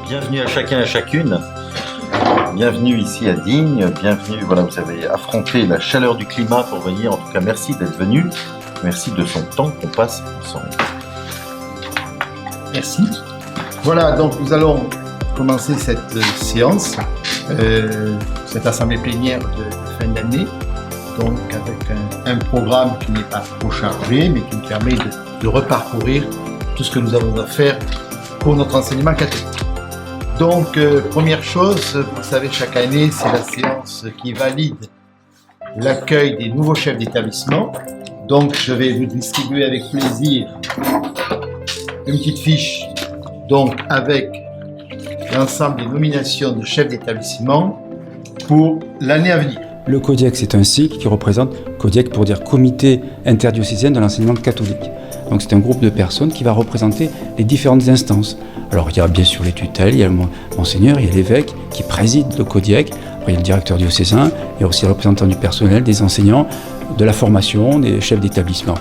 Bienvenue à chacun et à chacune. Bienvenue ici à Digne. Bienvenue, voilà, vous avez affronté la chaleur du climat pour venir. En tout cas, merci d'être venu. Merci de son temps qu'on passe ensemble. Merci. Voilà, donc nous allons commencer cette séance, cette assemblée plénière de fin d'année, donc avec un programme qui n'est pas trop chargé, mais qui nous permet de reparcourir tout ce que nous avons à faire pour notre enseignement catholique. Donc, première chose, vous savez, chaque année, c'est la séance qui valide l'accueil des nouveaux chefs d'établissement. Donc, je vais vous distribuer avec plaisir une petite fiche, donc avec l'ensemble des nominations de chefs d'établissement pour l'année à venir. Le CODIEC, c'est un cycle qui représente, CODIEC pour dire Comité interdiocésain de l'enseignement catholique. Donc c'est un groupe de personnes qui va représenter les différentes instances. Alors il y a bien sûr les tutelles, il y a le monseigneur, il y a l'évêque qui préside le CODIEC, après il y a le directeur diocésain, il y a aussi le représentant du personnel, des enseignants, de la formation, des chefs d'établissement.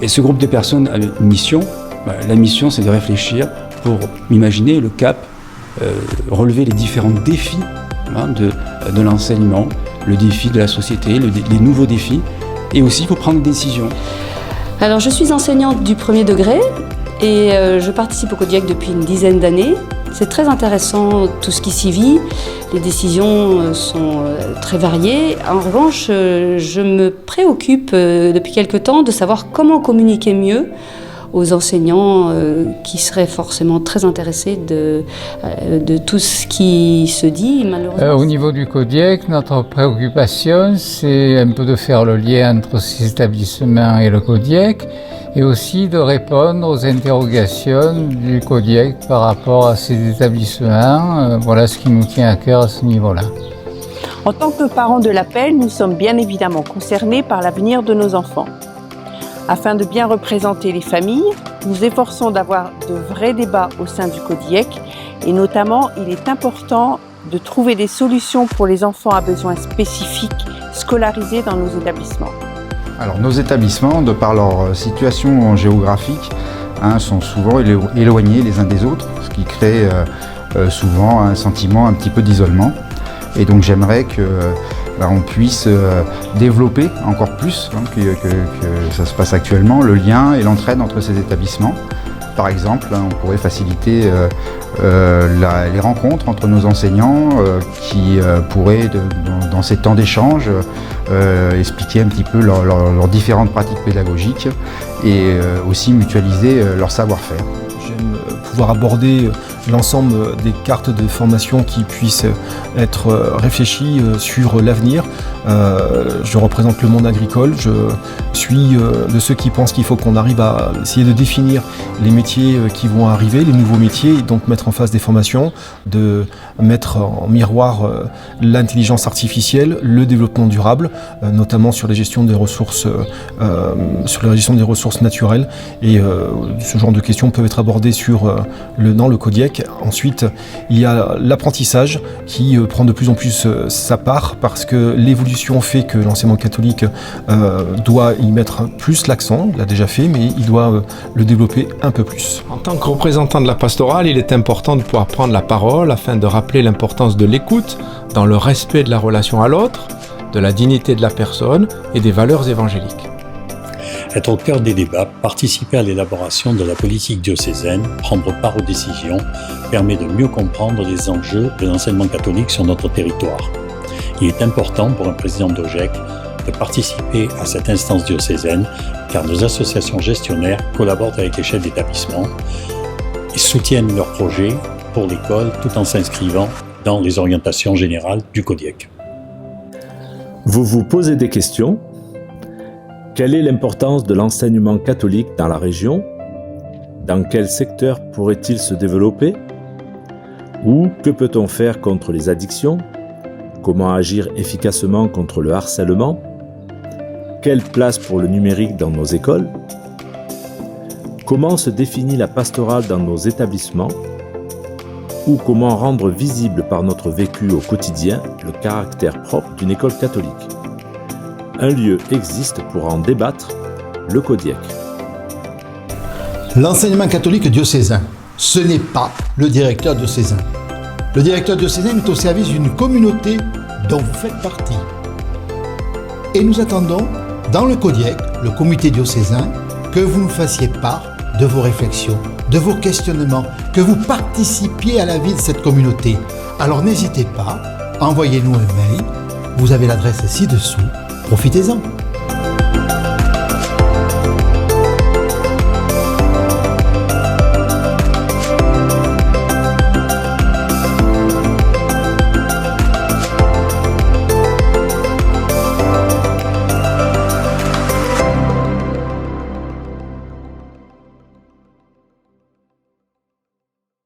Et ce groupe de personnes a une mission. La mission, c'est de réfléchir pour imaginer le cap, relever les différents défis de l'enseignement, le défi de la société, les nouveaux défis, et aussi il faut prendre des décisions. Alors je suis enseignante du premier degré et je participe au CODIEC depuis une dizaine d'années. C'est très intéressant tout ce qui s'y vit, les décisions sont très variées. En revanche, je me préoccupe depuis quelque temps de savoir comment communiquer mieux aux enseignants qui seraient forcément très intéressés de tout ce qui se dit, malheureusement. Au niveau du CODIEC, notre préoccupation, c'est un peu de faire le lien entre ces établissements et le CODIEC, et aussi de répondre aux interrogations du CODIEC par rapport à ces établissements. Voilà ce qui nous tient à cœur à ce niveau-là. En tant que parents de l'appel, nous sommes bien évidemment concernés par l'avenir de nos enfants. Afin de bien représenter les familles, nous efforçons d'avoir de vrais débats au sein du CODIEC et notamment, il est important de trouver des solutions pour les enfants à besoins spécifiques scolarisés dans nos établissements. Alors nos établissements, de par leur situation géographique, sont souvent éloignés les uns des autres, ce qui crée souvent un sentiment un petit peu d'isolement. Et donc j'aimerais que on puisse développer encore plus que ça se passe actuellement, le lien et l'entraide entre ces établissements. Par exemple, on pourrait faciliter les rencontres entre nos enseignants qui pourraient, dans ces temps d'échange, expliquer un petit peu leurs différentes pratiques pédagogiques et aussi mutualiser leur savoir-faire. J'aime pouvoir aborder l'ensemble des cartes de formation qui puissent être réfléchies sur l'avenir. Je représente le monde agricole, je suis de ceux qui pensent qu'il faut qu'on arrive à essayer de définir les métiers qui vont arriver, les nouveaux métiers, et donc mettre en face des formations, de mettre en miroir l'intelligence artificielle, le développement durable, notamment sur la gestion des ressources, naturelles, et ce genre de questions peuvent être abordées dans le CODIEC. Ensuite, il y a l'apprentissage qui prend de plus en plus sa part parce que l'évolution fait que l'enseignement catholique doit y mettre plus l'accent, il l'a déjà fait, mais il doit le développer un peu plus. En tant que représentant de la pastorale, il est important de pouvoir prendre la parole afin de rappeler l'importance de l'écoute dans le respect de la relation à l'autre, de la dignité de la personne et des valeurs évangéliques. Être au cœur des débats, participer à l'élaboration de la politique diocésaine, prendre part aux décisions, permet de mieux comprendre les enjeux de l'enseignement catholique sur notre territoire. Il est important pour un président d'OGEC de participer à cette instance diocésaine, car nos associations gestionnaires collaborent avec les chefs d'établissement et soutiennent leurs projets pour l'école tout en s'inscrivant dans les orientations générales du CODIEC. Vous vous posez des questions ? Quelle est l'importance de l'enseignement catholique dans la région ? Dans quel secteur pourrait-il se développer ? Ou que peut-on faire contre les addictions ? Comment agir efficacement contre le harcèlement ? Quelle place pour le numérique dans nos écoles ? Comment se définit la pastorale dans nos établissements ? Ou comment rendre visible par notre vécu au quotidien le caractère propre d'une école catholique ? Un lieu existe pour en débattre, le CODIEC. L'enseignement catholique diocésain ce n'est pas le directeur diocésain. Le directeur diocésain est au service d'une communauté dont vous faites partie. Et nous attendons, dans le CODIEC, le comité diocésain, que vous nous fassiez part de vos réflexions, de vos questionnements, que vous participiez à la vie de cette communauté. Alors n'hésitez pas, envoyez-nous un mail, vous avez l'adresse ci-dessous, profitez-en.